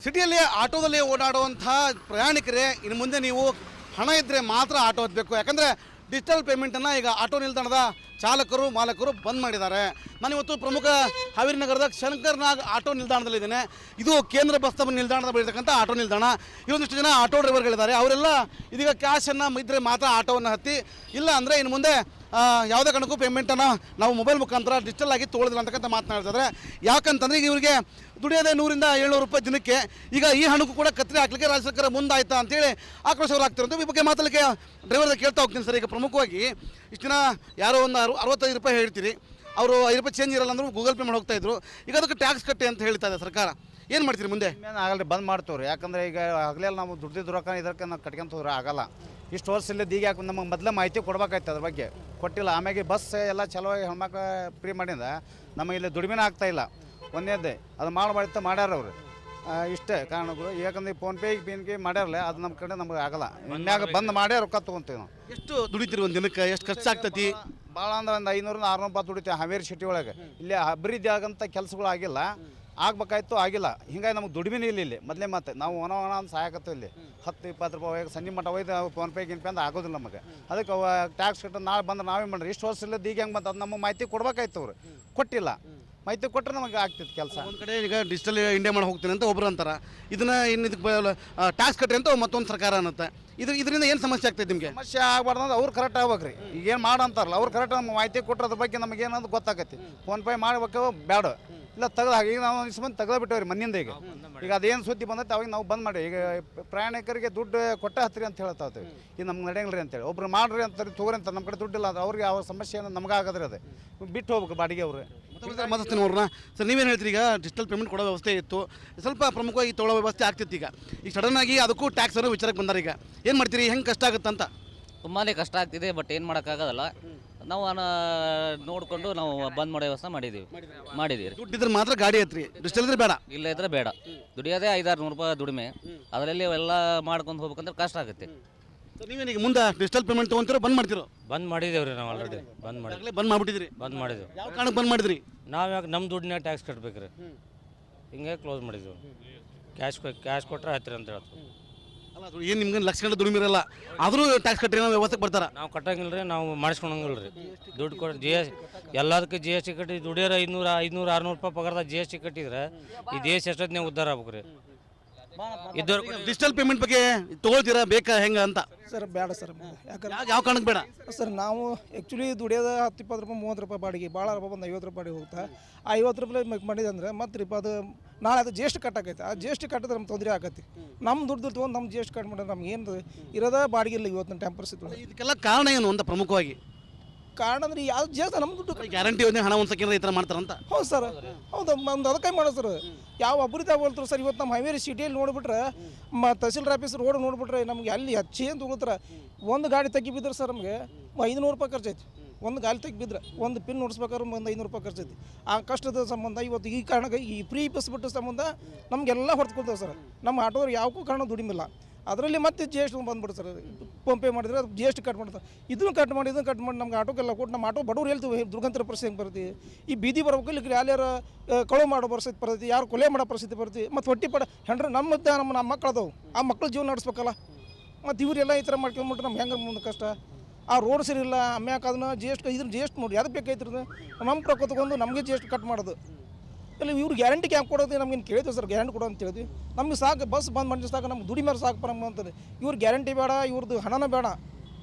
ಸಿಟಿಯಲ್ಲಿ ಆಟೋದಲ್ಲಿ ಓಡಾಡುವಂಥ ಪ್ರಯಾಣಿಕರೇ ಇನ್ನು ಮುಂದೆ ನೀವು ಹಣ ಇದ್ದರೆ ಮಾತ್ರ ಆಟೋ ಹತ್ತಬೇಕು. ಯಾಕಂದರೆ ಡಿಜಿಟಲ್ ಪೇಮೆಂಟನ್ನು ಈಗ ಆಟೋ ನಿಲ್ದಾಣದ ಚಾಲಕರು ಮಾಲಕರು ಬಂದ್ ಮಾಡಿದ್ದಾರೆ. ನಾನು ಇವತ್ತು ಪ್ರಮುಖ ಹಾವೇರಿ ನಗರದ ಶಂಕರ್ನಾಗ್ ಆಟೋ ನಿಲ್ದಾಣದಲ್ಲಿದ್ದೇನೆ. ಇದು ಕೇಂದ್ರ ಬಸ್ ನಿಲ್ದಾಣದ ಬಳಿರ್ತಕ್ಕಂಥ ಆಟೋ ನಿಲ್ದಾಣ. ಇವೊಂದಿಷ್ಟು ಜನ ಆಟೋ ಡ್ರೈವರ್ಗಳಿದ್ದಾರೆ. ಅವರೆಲ್ಲ ಇದೀಗ ಕ್ಯಾಶನ್ನು ಇದ್ದರೆ ಮಾತ್ರ ಆಟೋವನ್ನು ಹತ್ತಿ, ಇಲ್ಲ ಅಂದರೆ ಇನ್ನು ಮುಂದೆ ಯಾವುದೇ ಕಾರಣಕ್ಕೂ ಪೇಮೆಂಟನ್ನು ನಾವು ಮೊಬೈಲ್ ಮುಖಾಂತರ ಡಿಜಿಟಲ್ ಆಗಿ ತೊಗೊಳ್ಳೋದಿಲ್ಲ ಅಂತಕ್ಕಂಥ ಮಾತನಾಡ್ತಿದ್ದಾರೆ. ಯಾಕಂತಂದರೆ ಈಗ ಇವರಿಗೆ ದುಡಿಯೋದೇ 100-700 ರೂಪಾಯಿ ದಿನಕ್ಕೆ. ಈಗ ಈ ಹಣಕ್ಕೂ ಕೂಡ ಕತ್ತರಿ ಹಾಕಲಿಕ್ಕೆ ರಾಜ್ಯ ಸರ್ಕಾರ ಮುಂದಾಯ್ತಾ ಅಂತೇಳಿ ಆಕ್ರೋಶವರಾಗ್ತಿರೋದು. ಈ ಬಗ್ಗೆ ಮಾತಾಡಲಿಕ್ಕೆ ಡ್ರೈವರ್ ಕೇಳ್ತಾ ಹೋಗ್ತೀನಿ ಸರ್. ಈಗ ಪ್ರಮುಖವಾಗಿ ಇಷ್ಟು ದಿನ ಯಾರೋ ಒಂದು 65 ರೂಪಾಯಿ ಹೇಳ್ತೀರಿ, ಅವರು 5 ರೂಪಾಯಿ ಚೇಂಜ್ ಇರಲ್ಲ ಅಂದರೂ ಗೂಗಲ್ ಪೇ ಮಾಡಿ ಹೋಗ್ತಾ ಇದ್ರು. ಈಗ ಅದಕ್ಕೆ ಟ್ಯಾಕ್ಸ್ ಕಟ್ಟಿ ಅಂತ ಹೇಳ್ತಾ ಇದೆ ಸರ್ಕಾರ. ಏನು ಮಾಡ್ತೀರಿ ಮುಂದೆ? ಆಗಲ್ಲ, ಬಂದ್ ಮಾಡ್ತೇವ್ರಿ. ಯಾಕಂದ್ರೆ ಈಗ ಆಗಲೆಲ್ಲ ನಾವು ದುಡ್ದಿದ್ದು ರೊಕ್ಕ ಇದಕ್ಕೆ ನಾವು ಕಟ್ಕೊಂತ ಹೋದ್ರೆ ಆಗಲ್ಲ. ಇಷ್ಟು ವರ್ಷ ಇಲ್ಲದ ಈಗ ನಮಗೆ ಮೊದಲೇ ಮಾಹಿತಿ ಕೊಡ್ಬೇಕಾಯ್ತು, ಅದ್ರ ಬಗ್ಗೆ ಕೊಟ್ಟಿಲ್ಲ. ಆಮೇಲೆ ಬಸ್ ಎಲ್ಲ ಚಲೋ ಹೆಣ್ಮಕ್ಳು ಫ್ರೀ ಮಾಡಿಂದ ನಮಗೆ ಇಲ್ಲಿ ದುಡಿಮೆನ ಆಗ್ತಾಯಿಲ್ಲ. ಒಂದೇದೇ ಅದು ಮಾಡ್ತಾ ಮಾಡ್ಯಾರ ಅವರು ಇಷ್ಟೇ ಕಾರಣಗಳು. ಯಾಕಂದ್ರೆ ಫೋನ್ಪೇ ಮಾಡ್ಯಾರಲ್ಲ, ಅದು ನಮ್ಮ ಕಡೆ ನಮ್ಗೆ ಆಗಲ್ಲ. ಇನ್ಯಾಗ ಬಂದ್ ಮಾಡೇ ರೊಕ್ಕ ತೊಗೊತೀವಿ ನಾವು. ಎಷ್ಟು ದುಡಿತೀರಿ ಒಂದು ದಿನಕ್ಕೆ? ಎಷ್ಟು ಖರ್ಚಾಗ್ತತಿ? ಭಾಳ ಅಂದ್ರೆ ಒಂದು 500-600 ರೂಪಾಯಿ ದುಡಿತೀವಿ ಹಾವೇರಿ ಸಿಟಿ ಒಳಗೆ. ಇಲ್ಲಿ ಅಭಿವೃದ್ಧಿ ಆಗಂಥ ಕೆಲಸಗಳು ಆಗಿಲ್ಲ, ಆಗ್ಬೇಕಾಯ್ತು ಆಗಿಲ್ಲ. ಹಿಂಗಾಗಿ ನಮ್ಗೆ ದುಡಿಮೆನೇ ಇಲ್ಲಿ ಮೊದಲೇ ಮಾತು. ನಾವು ಒಣ ಅಂತ ಸಹಾಯಕತ್ತೀವಿ. ಇಲ್ಲಿ 10-20 ರೂಪಾಯಿ ಸಂಜೆ ಮಟ್ಟ ಹೋಯ್ತು ಫೋನ್ಪೇ ಅಂತ ಆಗೋದಿಲ್ಲ ನಮಗೆ. ಅದಕ್ಕೆ ಟ್ಯಾಕ್ಸ್ ಕಟ್ಟು ನಾಳೆ ಬಂದ್ರೆ ನಾವೇ ಮಾಡ್ರಿ. ಇಷ್ಟು ವರ್ಷ ಇಲ್ಲದ ಈಗ ಹೆಂಗೆ ಬಂತು ಅದು ನಮಗೆ ಮಾಹಿತಿ ಕೊಡ್ಬೇಕಾಯ್ತು. ಅವ್ರು ಕೊಟ್ಟಿಲ್ಲ. ಮಾಹಿತಿ ಕೊಟ್ಟರೆ ನಮಗೆ ಆಗ್ತಿತ್ತು ಕೆಲಸ. ಒಂದು ಕಡೆ ಈಗ ಡಿಜಿಟಲ್ ಇಂಡಿಯಾ ಮಾಡಿ ಹೋಗ್ತೀನಿ ಅಂತ ಒಬ್ರು ಅಂತಾರೆ, ಇದನ್ನು ಇನ್ನು ಇದಕ್ಕೆ ಟ್ಯಾಕ್ಸ್ ಕಟ್ಟಿ ಅಂತ ಮತ್ತೊಂದು ಸರ್ಕಾರ ಅನ್ನತ್ತೆ. ಇದರಿಂದ ಏನು ಸಮಸ್ಯೆ ಆಗ್ತೈತೆ ನಿಮಗೆ? ಸಮಸ್ಯೆ ಆಗಬಾರ್ದು ಅಂದ್ರೆ ಅವ್ರು ಕರೆಕ್ಟ್ ಆಗ್ಬೇಕ್ರಿ. ಈಗೇನು ಮಾಡಂತಾರಲ್ಲ ಅವ್ರು ಕರೆಕ್ಟ್ ನಮ್ಗೆ ಮಾಹಿತಿ ಕೊಟ್ಟರೆ ಅದ್ರ ಬಗ್ಗೆ ನಮಗೆ ಏನಂತ ಗೊತ್ತಾಗತ್ತೆ. ಫೋನ್ಪೇ ಮಾಡ್ಬೇಕು ಬೇಡ ಇಲ್ಲ ತೆಗೆದು ಹಾಗೆ. ಈಗ ನಾವು ಇಸ್ಬಂದು ತೆಗೆದು ಬಿಟ್ಟೇವ್ರಿ ಮನೆಯಿಂದ. ಈಗ ಅದೇನು ಸುದ್ದಿ ಬಂದೈತೆ ಅವಾಗ ನಾವು ಬಂದ್ ಮಾಡಿ. ಈಗ ಪ್ರಯಾಣಿಕರಿಗೆ ದುಡ್ಡು ಕೊಟ್ಟೆ ಹತ್ತಿರಿ ಅಂತ ಹೇಳ್ತಾವ್ತೀವಿ. ಇದು ನಮ್ಗೆ ನಡೆಯಂಗಿಲ್ಲ ಅಂತೇಳಿ ಒಬ್ರು ಮಾಡ್ರಿ ಅಂತಾರೆ, ತೊಗೊರಿ ಅಂತ. ನಮ್ಮ ಕಡೆ ದುಡ್ಡಿಲ್ಲ ಅದು ಅವ್ರಿಗೆ ಯಾವ ಸಮಸ್ಯೆ ನಮ್ಗೆ ಆಗೋದ್ರಿ. ಅದು ಬಿಟ್ಟು ಹೋಗ್ಬೇಕು ಬಾಡಿಗೆ ಅವರು. ಮಾತಾಡ್ತೀನಿ ಅವ್ರನ್ನ. ಸರ್ ನೀವೇನು ಹೇಳ್ತೀರಿ? ಈಗ ಡಿಜಿಟಲ್ ಪೇಮೆಂಟ್ ಕೊಡೋ ವ್ಯವಸ್ಥೆ ಇತ್ತು, ಸ್ವಲ್ಪ ಪ್ರಮುಖವಾಗಿ ತೊಗೊಳ್ಳೋ ವ್ಯವಸ್ಥೆ ಆಗ್ತಿತ್ತು. ಈಗ ಸಡನ್ನಾಗಿ ಅದಕ್ಕೂ ಟ್ಯಾಕ್ಸ್ ಅನ್ನೋ ವಿಚಾರಕ್ಕೆ ಬಂದಾರೆ. ಈಗ ಏನು ಮಾಡ್ತೀರಿ? ಹೆಂಗೆ ಕಷ್ಟ ಆಗುತ್ತಂತ? ತುಂಬಾ ಕಷ್ಟ ಆಗ್ತಿದೆ. ಬಟ್ ಏನು ಮಾಡೋಕ್ಕಾಗೋದಲ್ಲ. ನಾವು ನೋಡಿಕೊಂಡು ನಾವು ಬಂದ್ ಮಾಡೋ ವ್ಯವಸ್ಥೆ ಮಾಡಿದ್ದೀವಿ. ದುಡ್ಡಿದ್ರೆ ಮಾತ್ರ ಗಾಡಿ ಐತ್ರಿ, ಡಿಜಿಟಲ್ ಇದ್ರೆ ಬೇಡ. ಇಲ್ಲ ಇದ್ರೆ ಬೇಡ. ದುಡಿಯೋದೇ 500-600 ರೂಪಾಯಿ ದುಡಿಮೆ. ಅದರಲ್ಲಿ ಎಲ್ಲ ಮಾಡ್ಕೊಂಡು ಹೋಗ್ಬೇಕಂದ್ರೆ ಕಷ್ಟ ಆಗುತ್ತೆ. ನೀವೇನೀಗ ಮುಂದೆ ಡಿಜಿಟಲ್ ಪೇಮೆಂಟ್ ತೊಗೊಂತೀರೋ ಬಂದ್ ಮಾಡ್ತಿರೋ? ಬಂದ್ ಮಾಡಿದೇವ್ರಿ ನಾವು ಆಲ್ರೆಡಿ. ಬಂದ್ ಮಾಡ್ಬಿಟ್ಟಿದ್ರಿ? ಬಂದ್ ಮಾಡಿದ್ವಿ. ಯಾವ ಕಾರಣಕ್ಕೆ ಬಂದ್ ಮಾಡಿದ್ರಿ? ನಾವು ಯಾಕೆ ನಮ್ಮ ದುಡ್ಡಿನ ಟ್ಯಾಕ್ಸ್ ಕಟ್ಬೇಕ್ರಿ, ಹಿಂಗೆ ಕ್ಲೋಸ್ ಮಾಡಿದ್ವಿ. ಕ್ಯಾಶ್ ಕೊಟ್ಟರೆ ಹತ್ತಿರ ಅಂತ ಹೇಳ್ತೀವಿ. ಅಲ್ಲ ಅದು ಏನು ನಿಮ್ಗೆ ಲಕ್ಷ ಗಂಟೆ ದುಡಿಮಿರಲ್ಲ, ಆದರೂ ಟ್ಯಾಕ್ಸ್ ಕಟ್ಟಿ ನಾವು ವ್ಯವಸ್ಥೆಗೆ ಬರ್ತಾರೆ. ನಾವು ಕಟ್ಟಂಗಿಲ್ಲ ರೀ, ನಾವು ಮಾಡಿಸ್ಕೊಳಂಗಿಲ್ಲ ರೀ. ದುಡ್ಡು ಕೊಟ್ಟು ಎಲ್ಲದಕ್ಕೆ GST ಕಟ್ಟಿ ದುಡಿಯೋರು 500-600 ರೂಪಾಯಿ ಪಗಾರದ GST ಕಟ್ಟಿದ್ರೆ ಈ ದೇಶ ಎಷ್ಟೊತ್ತಿನಾಗ ಉದ್ಧಾರ ಆಗ್ಬೇಕು ರೀ. ಇದ್ದವ್ರು ಡಿಜಿಟಲ್ ಪೇಮೆಂಟ್ ಬಗ್ಗೆ ತೊಗೊಳ್ತೀರಾ ಬೇಕಾ ಹೆಂಗೆ ಅಂತ? ಸರ್ ಬೇಡ ಸರ್. ಯಾಕಂದ್ರೆ ಯಾವ ಕಾರಣಕ್ಕೆ ಬೇಡ ಸರ್? ನಾವು ಆ್ಯಕ್ಚುಲಿ ದುಡಿಯೋದು 10-20 ರೂಪಾಯಿ 30 ರೂಪಾಯಿ ಬಾಡಿಗೆ, ಭಾಳ ರೂಪಾಯಿ ಬಂದು 50 ರೂಪಾಯಿ ಹೋಗ್ತಾ. ಆ 50 ರೂಪಾಯಿ ಮಾಡಿದೆ ಅಂದ್ರೆ ಮತ್ತೆ ಅದು ನಾಳೆ ಅದು GST ಕಟ್ಟಾಕೈತೆ. ಆ GST ಕಟ್ಟಿದ್ರೆ ನಮ್ಗೆ ತೊಂದರೆ ಆಗತ್ತೆ. ನಮ್ಮ ದುಡ್ಡು ತೊಗೊಂಡು ನಮ್ಮ GST ಕಟ್ ಮಾಡಿದ್ರೆ ನಮ್ಗೆ ಏನು ಇರೋದ ಬಾಡಿಗೆ ಇಲ್ಲ ಇವತ್ತಿನ ಟೈಮ್ ಪರಿಸ್ಥಿತಿ. ಇದಕ್ಕೆಲ್ಲ ಕಾರಣ ಏನು ಅಂತ ಪ್ರಮುಖವಾಗಿ? ಕಾರಣ ಅಂದ್ರೆ ಯಾವ್ದು ಜಾಸ್ತಿ ನಮ್ಮ ದುಡ್ಡು ಗ್ಯಾರಂಟಿ ಯೋಜನೆ ಹಣ ಒಂದು ಸೆಕೆಂಡ್ ಈ ಥರ ಮಾಡ್ತಾರಂತ. ಹೌದು ಸರ್, ಹೌದು. ಒಂದು ಅದಕ್ಕೆ ಮಾಡೋದು ಸರ್. ಯಾವ ಅಭಿವೃದ್ಧಿ ಆಗ್ಬೋಲ್ತಾರೆ ಸರ್. ಇವತ್ತು ನಮ್ಮ ಹಾವೇರಿ ಸಿಟಿಯಲ್ಲಿ ನೋಡಿಬಿಟ್ರೆ ತಹಸೀಲ್ದಾರ್ ಆಫೀಸ್ ರೋಡ್ ನೋಡಿಬಿಟ್ರೆ ನಮ್ಗೆ ಅಲ್ಲಿ ಹೆಚ್ಚು ಏನು ತೊಗೊಳ್ತಾರೆ. ಒಂದು ಗಾಡಿ ತೆಗಿ ಬಿದ್ರೆ ಸರ್ ನಮಗೆ 500 ರೂಪಾಯಿ ಖರ್ಚೈತಿ. ಒಂದು ಗಾಡಿ ತೆಗಿ ಬಿದ್ದರೆ ಒಂದು ಪಿನ್ ನೋಡಿಸ್ಬೇಕಾದ್ರೆ ಒಂದು 500 ರೂಪಾಯಿ ಖರ್ಚೈತಿ. ಆ ಕಷ್ಟದ ಸಂಬಂಧ ಇವತ್ತು ಈ ಕಾರಣಕ್ಕೆ ಈ ಫ್ರೀ ಬಸ್ ಬಿಟ್ಟು ಸಂಬಂಧ ನಮಗೆಲ್ಲ ಹೊಡೆದುಕೊಳ್ತೇವೆ ಸರ್. ನಮ್ಮ ಆಟೋದವ್ರು ಯಾವಕ್ಕೂ ಕಾರಣ ದುಡಿಮಿಲ್ಲ. ಅದರಲ್ಲಿ ಮತ್ತೆ GST ಬಂದ್ಬಿಟ್ಟು ಸರ್. ಫೋನ್ಪೇ ಮಾಡಿದ್ರೆ ಅದು GST ಕಟ್ ಮಾಡ್ತಾರೆ. ಇದನ್ನು ಕಟ್ ಮಾಡಿ ನಮ್ಗೆ ಆಟೋಕ್ಕೆಲ್ಲ ಕೊಟ್ಟು ನಮ್ಮ ಆಟೋ ಬಡವ್ರು ಹೇಳ್ತೀವಿ ದುರ್ಗಂತರ ಪರಿಸ್ಥಿತಿ ಹೆಂಗೆ ಬರ್ತೈತಿ. ಈ ಬೀದಿ ಬರ್ಬೇಕು, ಇಲ್ಲಿ ಯಾರ್ಯಾರ ಕಳು ಮಾಡೋ ಪರಿಸ್ಥಿತಿ ಬರ್ತೈತಿ, ಯಾರು ಕೊಲೆ ಮಾಡೋ ಪರಿಸ್ಥಿತಿ ಬರ್ತೈತಿ. ಮತ್ತು ಹೊಟ್ಟಿ ಹೆಂಡ್ರೆ ನಮ್ಮ ಮಕ್ಕಳು ಅದಾವು, ಆ ಮಕ್ಕಳು ಜೀವನ ನಡೆಸ್ಬೇಕಲ್ಲ. ಮತ್ತು ಇವರೆಲ್ಲ ಈ ಥರ ಮಾಡ್ಕೊಂಡ್ಬಿಟ್ರೆ ನಮ್ಗೆ ಹೆಂಗೆ ಮುಂದೆ ಕಷ್ಟ. ಆ ರೋಡ್ ಸರಿ ಇಲ್ಲ, ಆಮ್ಯಾಕೆ ಅದನ್ನು GST ನೋಡಿ ಅದಕ್ಕೆ ಬೇಕಾಯ್ತಿರೋದು. ನಮ್ಮ ಪ್ರಕೃತಿ ತಗೊಂಡು ನಮಗೆ GST ಕಟ್ ಮಾಡೋದು. ಇಲ್ಲ ಇವ್ರು ಗ್ಯಾರಂಟಿ ಕ್ಯಾಂಪ್ ಕೊಡೋದು ನಮ್ಗೇನು ಕೇಳಿದ್ವಿ ಸರ್. ಗ್ಯಾರಂಟಿ ಕೊಡೋ ಅಂತ ಹೇಳಿದ್ವಿ. ನಮ್ಗೆ ಸಾಕು ಬಸ್ ಬಂದ್ ಮಾಡಿ ಸಾಕು, ನಮ್ಗೆ ದುಡಿ ಮೇಲೆ ಸಾಕು ನಮ್ಗೆ ಅಂತದೆ. ಇವ್ರು ಗ್ಯಾರಂಟಿ ಬೇಡ, ಇವ್ರದ್ದು ಹಣನ ಬೇಡ.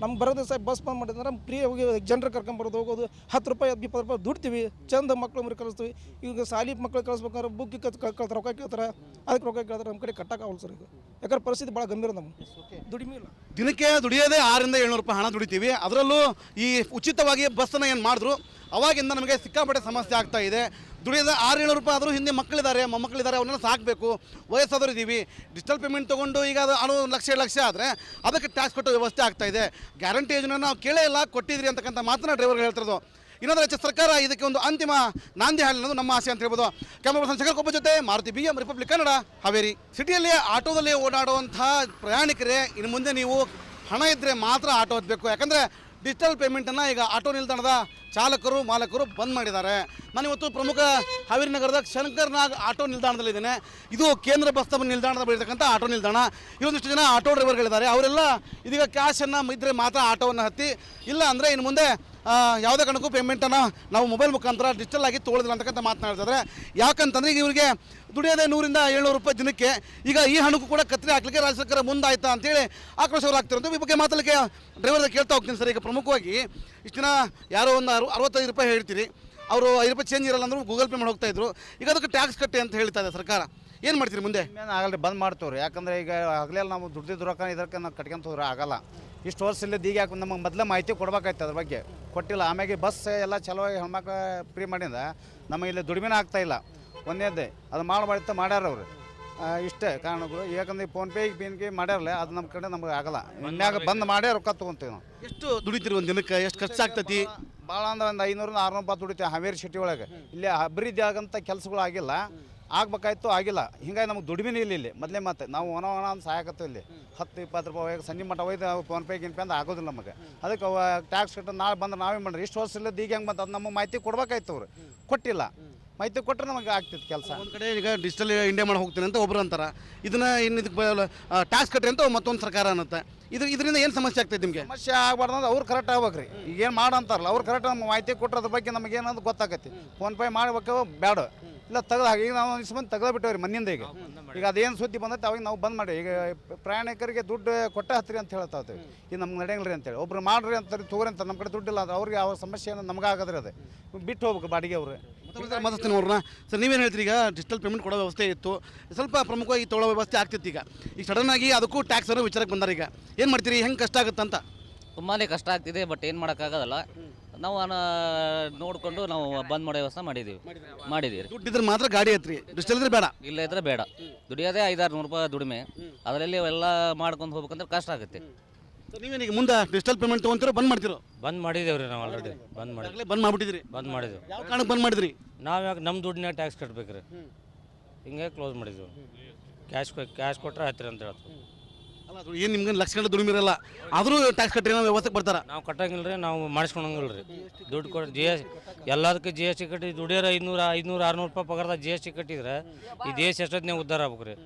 ನಮ್ಗೆ ಬರೋದು ಸಾಕು. ಬಸ್ ಬಂದ್ ಮಾಡಿದ್ರೆ ಫ್ರೀ ಹೋಗಿ ಜನರು ಕರ್ಕೊಂಬರೋದು ಹೋಗೋದು. 10 ರೂಪಾಯಿ 20 ರೂಪಾಯಿ ದುಡ್ತೀವಿ. ಚಂದ ಮಕ್ಳು ಮರಿ ಕಳಿಸ್ತೀವಿ. ಈಗ ಸಾಲಿ ಮಕ್ಳು ಕಳಿಸ್ಬೇಕಾದ್ರೆ ಬುಕ್ಕಿಗೆ ಕಳ್ತಾರೆ, ರೊಕ್ಕ ಕೇಳ್ತಾರೆ. ಅದಕ್ಕೆ ರೊಕ್ಕ ಕೇಳ್ತಾರೆ. ನಮ್ಮ ಕಡೆ ಕಟ್ಟಕ್ಕಾಗಲ್ಲ ಸರ್. ಈಗ ಯಾಕಂದ್ರೆ ಪರಿಸ್ಥಿತಿ ಭಾಳ ಗಂಭೀರ. ನಮ್ಗೆ ದುಡಿಮೆ ಇಲ್ಲ. ದಿನಕ್ಕೆ ದುಡಿಯೋದೇ 600-700 ರೂಪಾಯಿ ಹಣ ದುಡಿತೀವಿ. ಅದರಲ್ಲೂ ಈ ಉಚಿತವಾಗಿ ಬಸ್ಸನ್ನು ಏನು ಮಾಡಿದ್ರು ಅವಾಗಿಂದ ನಮಗೆ ಸಿಕ್ಕಾಪಟ್ಟೆ ಸಮಸ್ಯೆ ಆಗ್ತಾ ಇದೆ. ದುಡಿಯೋದು 600-700 ರೂಪಾಯಿ ಆದರೂ ಹಿಂದೆ ಮಕ್ಕಳಿದ್ದಾರೆ, ಮೊಮ್ಮಕ್ಕಳಿದ್ದಾರೆ, ಅವನ್ನೆಲ್ಲ ಸಾಕಬೇಕು. ವಯಸ್ಸಾದರೂ ಇದ್ದೀವಿ. ಡಿಜಿಟಲ್ ಪೇಮೆಂಟ್ ತೊಗೊಂಡು ಈಗ ಅದು 1 ಲಕ್ಷ ಆದರೆ ಅದಕ್ಕೆ ಟ್ಯಾಕ್ಸ್ ಕೊಟ್ಟೋ ವ್ಯವಸ್ಥೆ ಆಗ್ತಾ ಇದೆ. ಗ್ಯಾರಂಟಿ ಯೋಜನೆ ನಾವು ಕೇಳೇ ಇಲ್ಲ, ಕೊಟ್ಟಿದ್ರಿ ಅಂತಕ್ಕಂಥ ಮಾತನ್ನ ಡ್ರೈವರ್ಗಳು ಹೇಳ್ತಿರೋದು. ಇನ್ನೊಂದು ರಾಜ್ಯ ಸರ್ಕಾರ ಇದಕ್ಕೆ ಒಂದು ಅಂತಿಮ ನಾಂದಿ ಹಾಲಿನದು ನಮ್ಮ ಆಸೆ ಅಂತ ಹೇಳ್ಬೋದು. ಕ್ಯಾಮರಾ ಪರ್ಸನ್ ಶಂಕರ್ ಕೊಬ್ಬ ಜೊತೆ ಮಾರುತಿ BM, ರಿಪಬ್ಲಿಕ್ ಕನ್ನಡ, ಹಾವೇರಿ. ಸಿಟಿಯಲ್ಲಿ ಆಟೋದಲ್ಲಿ ಓಡಾಡುವಂಥ ಪ್ರಯಾಣಿಕರೇ ಇನ್ನು ಮುಂದೆ ನೀವು ಹಣ ಇದ್ದರೆ ಮಾತ್ರ ಆಟೋ ಹತ್ತಬೇಕು. ಯಾಕಂದರೆ ಡಿಜಿಟಲ್ ಪೇಮೆಂಟನ್ನು ಈಗ ಆಟೋ ನಿಲ್ದಾಣದ ಚಾಲಕರು ಮಾಲಕರು ಬಂದ್ ಮಾಡಿದ್ದಾರೆ. ನಾನು ಇವತ್ತು ಪ್ರಮುಖ ಹಾವೇರಿ ನಗರದ ಶಂಕರ್ನಾಗ್ ಆಟೋ ನಿಲ್ದಾಣದಲ್ಲಿದ್ದೇನೆ. ಇದು ಕೇಂದ್ರ ಬಸ್ ನಿಲ್ದಾಣದ ಬಳಿರ್ತಕ್ಕಂಥ ಆಟೋ ನಿಲ್ದಾಣ. ಇವೊಂದಿಷ್ಟು ಜನ ಆಟೋ ಡ್ರೈವರ್ಗಳಿದ್ದಾರೆ. ಅವರೆಲ್ಲ ಇದೀಗ ಕ್ಯಾಶನ್ನು ಇದ್ದರೆ ಮಾತ್ರ ಆಟೋವನ್ನು ಹತ್ತಿ, ಇಲ್ಲ ಅಂದರೆ ಇನ್ನು ಮುಂದೆ ಯಾವುದೇ ಕಾರಣಕ್ಕೂ ಪೇಮೆಂಟನ್ನು ನಾವು ಮೊಬೈಲ್ ಮುಖಾಂತರ ಡಿಜಿಟಲ್ ಆಗಿ ತೊಗೊಳ್ಳೋದಿಲ್ಲ ಅಂತಕ್ಕಂಥ ಮಾತನಾಡ್ತಿದ್ದಾರೆ. ಯಾಕಂತಂದರೆ ಈಗ ಇವರಿಗೆ ದುಡಿಯೋದೇ 100-700 ರೂಪಾಯಿ ದಿನಕ್ಕೆ. ಈಗ ಈ ಹಣಕ್ಕೂ ಕೂಡ ಕತ್ತರಿ ಹಾಕಲಿಕ್ಕೆ ರಾಜ್ಯ ಸರ್ಕಾರ ಮುಂದಾಯ್ತಾ ಅಂತೇಳಿ ಆಕ್ರೋಶವರಾಗ್ತಿರೋದು. ಈ ಬಗ್ಗೆ ಮಾತಾಡಲಿಕ್ಕೆ ಡ್ರೈವರ್ಗೆ ಕೇಳ್ತಾ ಹೋಗ್ತೀನಿ ಸರ್. ಈಗ ಪ್ರಮುಖವಾಗಿ ಇಷ್ಟು ದಿನ ಯಾರೋ ಒಂದು 65 ರೂಪಾಯಿ ಹೇಳ್ತೀರಿ, ಅವರು 5 ರೂಪಾಯಿ ಚೇಂಜ್ ಇರಲ್ಲ ಅಂದರೂ ಗೂಗಲ್ ಪೇ ಮಾಡಿ ಹೋಗ್ತಾ ಇದ್ರು. ಈಗ ಅದಕ್ಕೆ ಟ್ಯಾಕ್ಸ್ ಕಟ್ಟಿ ಅಂತ ಹೇಳ್ತಾ ಇದೆ ಸರ್ಕಾರ. ಏನು ಮಾಡ್ತೀರಿ ಮುಂದೆ? ಏನು ಆಗಲ್ಲ, ಬಂದ್ ಮಾಡ್ತೇವ್ರಿ. ಯಾಕಂದ್ರೆ ಈಗ ಹಗಲೆಲ್ಲ ನಾವು ದುಡ್ದಿದ್ದು ರೊಕ್ಕ ಇದಕ್ಕೆ ನಾವು ಕಟ್ಕೊಂತ ಹೋದ್ರೆ ಆಗಲ್ಲ. ಇಷ್ಟು ವರ್ಷ ಇಲ್ಲದ ಈಗ ಯಾಕೆ ನಮಗೆ ಮೊದಲೇ ಮಾಹಿತಿ ಕೊಡ್ಬೇಕಾಯ್ತು, ಅದ್ರ ಬಗ್ಗೆ ಕೊಟ್ಟಿಲ್ಲ. ಆಮ್ಯಾಗೆ ಬಸ್ ಎಲ್ಲ ಚಲೋ ಹೆಣ್ಮಕ್ಳು ಫ್ರೀ ಮಾಡಿಂದ ನಮಗೆ ಇಲ್ಲಿ ದುಡಿಮೆನ ಆಗ್ತಾ ಇಲ್ಲ. ಒಂದೇದೇ ಅದು ಮಾಡ್ಯಾರ ಅವರು. ಇಷ್ಟೇ ಕಾರಣಗಳು. ಯಾಕಂದ್ರೆ ಫೋನ್ಪೇ ಮಾಡ್ಯಾರಲ್ಲ, ಅದು ನಮ್ಮ ಕಡೆ ನಮಗೆ ಆಗಲ್ಲ. ಇನ್ಯಾಗ ಬಂದ್ ಮಾಡೇ ರೊಕ್ಕ ತೊಗೊಂತೀವಿ ನಾವು. ಎಷ್ಟು ದುಡಿತೀರಿ ಒಂದು ದಿನಕ್ಕೆ? ಎಷ್ಟು ಖರ್ಚಾಗ್ತೈತಿ? ಭಾಳ ಅಂದ್ರೆ ಒಂದು 500-600 ರೂಪಾಯಿ ದುಡಿತೀವಿ ಹಾವೇರಿ ಸಿಟಿ ಒಳಗೆ. ಇಲ್ಲಿ ಅಭಿವೃದ್ಧಿ ಆಗಂಥ ಕೆಲಸಗಳು ಆಗಿಲ್ಲ, ಆಗ್ಬೇಕಾಯ್ತು ಆಗಿಲ್ಲ. ಹಿಂಗಾಗಿ ನಮ್ಗೆ ದುಡಿಮೆನೇ ಇಲ್ಲಿ ಮೊದಲೇ ಮಾತು. ನಾವು ಒಣ ಅಂತ ಸಹಾಯಕತ್ತೀವಿ ಇಲ್ಲಿ 10-20 ರೂಪಾಯಿ ಹೋಗಿ ಸಂಜೆ ಮಟ್ಟ ಹೋಯ್ತು ಫೋನ್ಪೇ ಗಿನ್ಪೇ ಅಂತ ಆಗೋದಿಲ್ಲ ನಮಗೆ. ಅದಕ್ಕೆ ಟ್ಯಾಕ್ಸ್ ಕಟ್ಟ ನಾಳೆ ಬಂದ್ರೆ ನಾವೇ ಮಾಡ್ರಿ. ಇಷ್ಟು ವರ್ಷ ಇಲ್ಲದ ಈಗ ಹೆಂಗೆ ಬಂತು ಅದು ನಮ್ಮ ಮಾಹಿತಿ ಕೊಡ್ಬೇಕಾಯ್ತು. ಅವ್ರು ಕೊಟ್ಟಿಲ್ಲ. ಮಾಹಿತಿ ಕೊಟ್ಟರೆ ನಮಗೆ ಆಗ್ತಿತ್ತು ಕೆಲಸ. ಒಂದು ಕಡೆ ಈಗ ಡಿಜಿಟಲ್ ಇಂಡಿಯಾ ಮಾಡಿ ಹೋಗ್ತೀನಿ ಅಂತ ಒಬ್ರು ಅಂತಾರೆ, ಇದನ್ನ ಇನ್ನು ಇದಕ್ಕೆ ಟ್ಯಾಕ್ಸ್ ಕಟ್ಟಿ ಅಂತ ಮತ್ತೊಂದು ಸರ್ಕಾರ ಅನ್ನತ್ತೆ. ಇದರಿಂದ ಏನು ಸಮಸ್ಯೆ ಆಗ್ತೈತೆ ನಿಮಗೆ? ಸಮಸ್ಯೆ ಆಗಬಾರ್ದು ಅಂದ್ರೆ ಅವ್ರು ಕರೆಕ್ಟ್ ಆಗ್ಬೇಕು ರೀ. ಈಗೇನು ಮಾಡಂತಾರಲ್ಲ ಅವ್ರು ಕರೆಕ್ಟ್ ನಮ್ಮ ಮಾಹಿತಿ ಕೊಟ್ಟರೆ ಅದ್ರ ಬಗ್ಗೆ ನಮಗೆ ಏನಂತ ಗೊತ್ತಾಗತ್ತೆ. ಫೋನ್ಪೇ ಮಾಡ್ಬೇಕು ಬೇಡ, ಇಲ್ಲ ತೆಗೆದು ಹಾಗೆ. ಈಗ ನಾವು ಇಷ್ಟು ಮಂದಿ ತೆಗೆದು ಬಿಟ್ಟವ್ರಿ ಮನೆಯಿಂದ. ಈಗ ಅದೇನು ಸುದ್ದಿ ಬಂದೈತೆ ಅವಾಗ ನಾವು ಬಂದ್ ಮಾಡಿ. ಈಗ ಪ್ರಯಾಣಿಕರಿಗೆ ದುಡ್ಡು ಕೊಟ್ಟ ಹತ್ತಿರಿ ಅಂತ ಹೇಳ್ತಾ ಇದ್ದೀವಿ. ಈಗ ನಮ್ಗೆ ನಡೆಯಂಗಿಲ್ಲ ರೀ ಅಂತೇಳಿ ಒಬ್ರು ಮಾಡ್ರಿ ಅಂತಾರೆ, ತಗೋರಿ ಅಂತ. ನಮ್ಮ ಕಡೆ ದುಡ್ಡಿಲ್ಲ ಅಂದ್ರೆ ಅವ್ರಿಗೆ ಯಾವ ಸಮಸ್ಯೆ ಏನೋ ನಮ್ಗೆ ಆಗದ್ರಿ. ಅದು ಬಿಟ್ಟು ಹೋಗ್ಬೇಕು ಬಾಡಿಗೆ ಅವರು. ಮಾತಾಡ್ತೀನಿ ಅವ್ರನ್ನ. ಸರ್ ನೀವೇನು ಹೇಳ್ತೀರಿ? ಈಗ ಡಿಜಿಟಲ್ ಪೇಮೆಂಟ್ ಕೊಡೋ ವ್ಯವಸ್ಥೆ ಇತ್ತು, ಸ್ವಲ್ಪ ಪ್ರಮುಖವಾಗಿ ತೊಗೊಳ್ಳೋ ವ್ಯವಸ್ಥೆ ಆಗ್ತಿತ್ತು. ಈಗ ಸಡನ್ನಾಗಿ ಅದಕ್ಕೂ ಟ್ಯಾಕ್ಸ್ ಅನ್ನೋ ವಿಚಾರಕ್ಕೆ ಬಂದಾರೆ. ಈಗ ಏನು ಮಾಡ್ತೀರಿ? ಹೆಂಗೆ ಕಷ್ಟ ಆಗುತ್ತಂತ? ತುಂಬಾ ಕಷ್ಟ ಆಗ್ತಿದೆ, ಬಟ್ ಏನು ಮಾಡೋಕ್ಕಾಗೋದಲ್ಲ. ನಾವು ನೋಡಿಕೊಂಡು ನಾವು ಬಂದ್ ಮಾಡೋ ವ್ಯವಸ್ಥೆ ಮಾಡಿದ್ದೀವಿ. ದುಡ್ಡಿದ್ರೆ ಮಾತ್ರ ಗಾಡಿ ಹತ್ರಿ, ಡಿಜಿಟಲ್ ಇದ್ರೆ ಬೇಡ. ಇಲ್ಲ ಇದ್ರೆ ಬೇಡ. ದುಡಿಯೋದೇ 500-600 ರೂಪಾಯಿ ದುಡಿಮೆ. ಅದರಲ್ಲಿ ಎಲ್ಲ ಮಾಡ್ಕೊಂಡು ಹೋಗ್ಬೇಕಂದ್ರೆ ಕಷ್ಟ ಆಗುತ್ತೆ. ಸರ್ ನೀವೇನೀಗ ಮುಂದೆ ಡಿಜಿಟಲ್ ಪೇಮೆಂಟ್ ತೊಗೊಂತೀರೋ ಬಂದ್ ಮಾಡ್ತಿರೋ? ಬಂದ್ ಮಾಡಿದೇವ್ರಿ ನಾವು ಆಲ್ರೆಡಿ. ಬಂದ್ ಮಾಡಿಬಿಟ್ಟಿದ್ರಿ? ಬಂದ್ ಮಾಡಿದ್ವಿ. ಯಾವ ಕಾರಣಕ್ಕೆ ಬಂದ್ ಮಾಡಿದ್ರಿ? ನಾವು ಯಾಕೆ ನಮ್ಮ ದುಡ್ಡಿನ ಟ್ಯಾಕ್ಸ್ ಕಟ್ಬೇಕ್ರಿ, ಹಿಂಗೆ ಕ್ಲೋಸ್ ಮಾಡಿದ್ವಿ. ಕ್ಯಾಶ್ ಕೊಟ್ಟರೆ ಹತ್ತಿರ ಅಂತ ಹೇಳ್ತೀವಿ. ಅಲ್ಲ ಅದು ಏನು ನಿಮ್ಗೆ ಲಕ್ಷ ಗಂಟೆ ದುಡಿಮಿರಲ್ಲ, ಆದರೂ ಟ್ಯಾಕ್ಸ್ ಕಟ್ಟಿ ನಾವು ವ್ಯವಸ್ಥೆಗೆ ಬರ್ತಾರೆ. ನಾವು ಕಟ್ಟಂಗಿಲ್ಲ ರೀ, ನಾವು ಮಾಡಿಸ್ಕೊಳಂಗಿಲ್ಲ ರೀ. ದುಡ್ಡು ಕೊಟ್ಟು ಎಲ್ಲದಕ್ಕೆ GST ಕಟ್ಟಿ ದುಡಿಯೋರು 500-600 ರೂಪಾಯಿ ಪಗಾರದ GST ಕಟ್ಟಿದ್ರೆ ಈ ದೇಶ ಎಷ್ಟೊತ್ತಿನಾಗ ಉದ್ಧಾರ ಆಗ್ಬೇಕು ರೀ.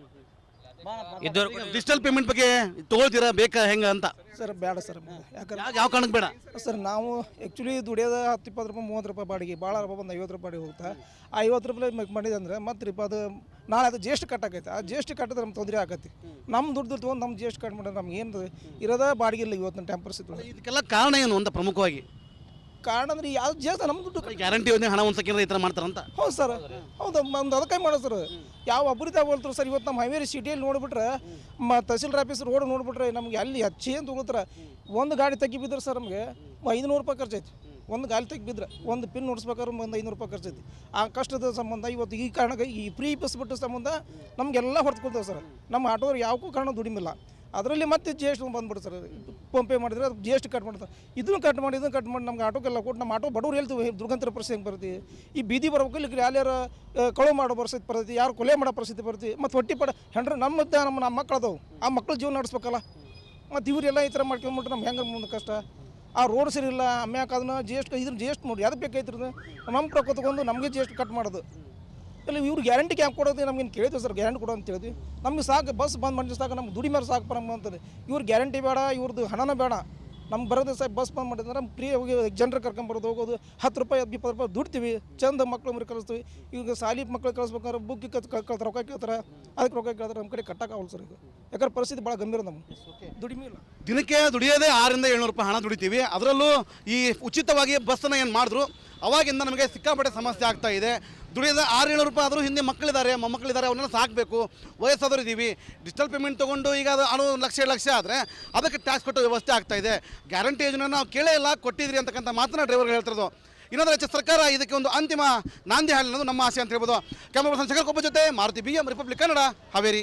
ಇದ್ದವ್ರು ಡಿಜಿಟಲ್ ಪೇಮೆಂಟ್ ಬಗ್ಗೆ ತೊಗೊಳ್ತೀರಾ ಬೇಕಾ ಹೆಂಗೆ ಅಂತ? ಸರ್ ಬೇಡ ಸರ್. ಯಾಕಂದ್ರೆ ಯಾವ ಕಾರಣಕ್ಕೆ ಬೇಡ ಸರ್, ನಾವು ಆ್ಯಕ್ಚುಲಿ ದುಡಿಯೋದು 10-20 ರೂಪಾಯಿ 30 ರೂಪಾಯಿ ಬಾಡಿಗೆ, ಭಾಳ ಒಂದು 50 ರೂಪಾಯಿ ಬಾಡಿಗೆ ಹೋಗ್ತಾ. ಆ 50 ರೂಪಾಯಿ ಮಾಡಿದೆ ಅಂದ್ರೆ ಮತ್ತೆ ಅದು ನಾಳೆ ಅದು GST ಕಟ್ಟಾಕೈತೆ. ಆ GST ಕಟ್ಟಿದ್ರೆ ನಮ್ಗೆ ತೊಂದರೆ ಆಗತ್ತೆ. ನಮ್ಮ ದುಡ್ಡು ತೊಗೊಂಡು ನಮ್ಮ GST ಕಟ್ ಮಾಡಿದ್ರೆ ನಮ್ಗೆ ಏನು ಇರೋದ ಬಾಡಿಗೆ ಇಲ್ಲ ಇವತ್ತಿನ ಟೈಮ್ ಪರಿಸ್ಥಿತಿ. ಇದಕ್ಕೆಲ್ಲ ಕಾರಣ ಏನು ಅಂತ ಪ್ರಮುಖವಾಗಿ? ಕಾರಣ ಅಂದ್ರೆ ಯಾವ್ದು ಜಾಸ್ತಿ ನಮ್ಮ ದುಡ್ಡು ಗ್ಯಾರಂಟಿ ಯೋಜನೆ ಹಣ ಒಂದು ಸೆಕೆಂಡ್ ಈ ಥರ ಮಾಡ್ತಾರಂತ. ಹೌದು ಸರ್, ಹೌದು. ಒಂದು ಅದಕ್ಕೆ ಮಾಡೋದು ಸರ್. ಯಾವ ಅಭಿವೃದ್ಧಿ ಆಗ್ಬೋಲ್ತಾರೆ ಸರ್. ಇವತ್ತು ನಮ್ಮ ಹಾವೇರಿ ಸಿಟಿಯಲ್ಲಿ ನೋಡಿಬಿಟ್ರೆ ತಹಸೀಲ್ ಆಫೀಸ್ ರೋಡ್ ನೋಡಿಬಿಟ್ರೆ ನಮ್ಗೆ ಅಲ್ಲಿ ಹೆಚ್ಚಿ ಅಂತ ತೊಗೊಳ್ತಾರೆ. ಒಂದು ಗಾಡಿ ತೆಗಿಬಿದ್ರೆ ಸರ್ ನಮಗೆ 500 ರೂಪಾಯಿ ಖರ್ಚೈತಿ. ಒಂದು ಗಾಡಿ ತೆಗಿಬಿದ್ರೆ ಒಂದು ಪಿನ್ ನೋಡಿಸ್ಬೇಕಾದ್ರೆ ಒಂದು 500 ರೂಪಾಯಿ ಖರ್ಚೈತಿ. ಆ ಕಷ್ಟದ ಸಂಬಂಧ ಇವತ್ತು ಈ ಕಾರಣಕ್ಕೆ ಈ ಫ್ರೀ ಬಸ್ ಬಿಟ್ಟ ಸಂಬಂಧ ನಮಗೆಲ್ಲ ಹೊರತ್ಕೊಳ್ತೇವೆ ಸರ್. ನಮ್ಮ ಆಟೋದವ್ರು ಯಾವಕ್ಕೂ ಕಾರಣ ದುಡಿಮಿಲ್ಲ. ಅದರಲ್ಲಿ ಮತ್ತೆ GST ಬಂದ್ಬಿಡು ಸರ್. ಫೋನ್ಪೇ ಮಾಡಿದ್ರೆ ಅದು GST ಕಟ್ ಮಾಡ್ತಾರೆ. ಇದನ್ನು ಕಟ್ ಮಾಡಿ ನಮ್ಗೆ ಆಟೋಕ್ಕೆಲ್ಲ ಕೊಟ್ಟು ನಮ್ಮ ಆಟೋ ಬಡವ್ರು ಹೇಳ್ತೀವಿ ದುರ್ಗಂತರ ಪರಿಸ್ಥಿತಿ ಹೆಂಗೆ ಬರ್ತೀವಿ. ಈ ಬೀದಿ ಬರ್ಬೇಕು, ಇಲ್ಲಿ ಯಾರ್ಯಾರು ಕಳು ಮಾಡೋ ಪರಿಸ್ಥಿತಿ ಬರ್ತೈತಿ, ಯಾರು ಕೊಲೆ ಮಾಡೋ ಪರಿಸ್ಥಿತಿ ಬರ್ತೀವಿ. ಮತ್ತು ಹೊಟ್ಟಿ ಹೆಂಡ್ರೆ ನಮ್ಮ ಮಕ್ಕಳು ಅದಾವು, ಆ ಮಕ್ಕಳು ಜೀವನ ನಡೆಸ್ಬೇಕಲ್ಲ. ಮತ್ತು ಇವರೆಲ್ಲ ಈ ಥರ ಮಾಡ್ಕೊಂಡ್ಬಿಟ್ರೆ ನಮ್ಗೆ ಹೆಂಗೆ ಮುಂದೆ ಕಷ್ಟ. ಆ ರೋಡ್ ಸರಿ ಇಲ್ಲ, ಆಮ್ಯಾಕೆ ಅದನ್ನ GST ನೋಡಿ ಯಾವ್ದು ಬೇಕಾಯ್ತಿರೋದು ನಮ್ಮ ಪ್ರಕೃತಿ ತಗೊಂಡು ನಮಗೆ GST ಕಟ್ ಮಾಡೋದು. ಇಲ್ಲ ಇವ್ರು ಗ್ಯಾರಂಟಿ ಕ್ಯಾಂಪ್ ಕೊಡೋದು ನಮ್ಗೇನು ಕೇಳಿದ್ವಿ ಸರ್. ಗ್ಯಾರಂಟಿ ಕೊಡೋ ಅಂತ ಹೇಳಿದ್ವಿ. ನಮ್ಗೆ ಸಾಕು ಬಸ್ ಬಂದ್ ಮಾಡಿ ಸಾಕು, ನಮ್ಗೆ ದುಡಿ ಮೇಲೆ ಸಾಕು ಬರಮ್ಮ ಅಂತದೆ. ಇವ್ರು ಗ್ಯಾರಂಟಿ ಬೇಡ, ಇವ್ರದ್ದು ಹಣನ ಬೇಡ. ನಮ್ಗೆ ಬರೋದು ಸಾಕು ಬಸ್ ಬಂದ್ ಮಾಡಿದ್ರೆ ನಮ್ಗೆ ಫ್ರೀ ಹೋಗಿ ಜನರು ಕರ್ಕೊಂಬರೋದು ಹೋಗೋದು. 10 ರೂಪಾಯಿ 20 ರೂಪಾಯಿ ದುಡ್ತೀವಿ, ಚಂದ ಮಕ್ಳು ಮರಿ ಕಳಿಸ್ತೀವಿ. ಈಗ ಸಾಲಿ ಮಕ್ಳು ಕಳಿಸ್ಬೇಕಾದ್ರೆ ಬುಕ್ ಕಳ್ತಾರೆ, ರೊಕ್ಕ ಕೇಳ್ತಾರೆ. ಅದಕ್ಕೆ ರೊಕ್ಕ ಕೇಳ್ತಾರೆ, ನಮ್ಮ ಕಡೆ ಕಟ್ಟಕ್ಕಾಗಲ್ಲ ಸರ್. ಈಗ ಯಾಕಂದ್ರೆ ಪರಿಸ್ಥಿತಿ ಭಾಳ ಗಂಭೀರ. ನಮ್ಗೆ ದುಡಿಮೆ ಇಲ್ಲ. ದಿನಕ್ಕೆ ದುಡಿಯೋದೇ 600-700 ರೂಪಾಯಿ ಹಣ ದುಡಿತೀವಿ. ಅದರಲ್ಲೂ ಈ ಉಚಿತವಾಗಿ ಬಸ್ಸನ್ನು ಏನು ಮಾಡಿದ್ರು ಅವಾಗಿಂದ ನಮಗೆ ಸಿಕ್ಕಾಪಟ್ಟೆ ಸಮಸ್ಯೆ ಆಗ್ತಾ ಇದೆ. ದುಡಿಯೋದು 600-700 ರೂಪಾಯಿ ಆದರೂ ಹಿಂದೆ ಮಕ್ಕಳಿದ್ದಾರೆ, ಮೊಮ್ಮಕ್ಕಳಿದ್ದಾರೆ, ಅವನ್ನೆಲ್ಲ ಸಾಕಬೇಕು. ವಯಸ್ಸಾದರೂ ಇದ್ದೀವಿ. ಡಿಜಿಟಲ್ ಪೇಮೆಂಟ್ ತೊಗೊಂಡು ಈಗ ಅದು 1-2 ಲಕ್ಷ ಆದರೆ ಅದಕ್ಕೆ ಟ್ಯಾಕ್ಸ್ ಕೊಟ್ಟೋ ವ್ಯವಸ್ಥೆ ಆಗ್ತಾ ಇದೆ. ಗ್ಯಾರಂಟಿ ಯೋಜನೆ ನಾವು ಕೇಳೇ ಇಲ್ಲ, ಕೊಟ್ಟಿದ್ರಿ ಅಂತಕ್ಕಂಥ ಮಾತನ್ನ ಡ್ರೈವರ್ಗಳು ಹೇಳ್ತಿರೋದು. ಇನ್ನೊಂದು ರಾಜ್ಯ ಸರ್ಕಾರ ಇದಕ್ಕೆ ಒಂದು ಅಂತಿಮ ನಾಂದಿ ಹಾಲಿನದು ನಮ್ಮ ಆಸೆ ಅಂತ ಹೇಳ್ಬೋದು. ಕ್ಯಾಮರಾ ಪರ್ಸನ್ ಶಂಕರ್ ಕೊಬ್ಬ ಜೊತೆ ಮಾರುತಿ BM, ರಿಪಬ್ಲಿಕ್ ಕನ್ನಡ, ಹಾವೇರಿ.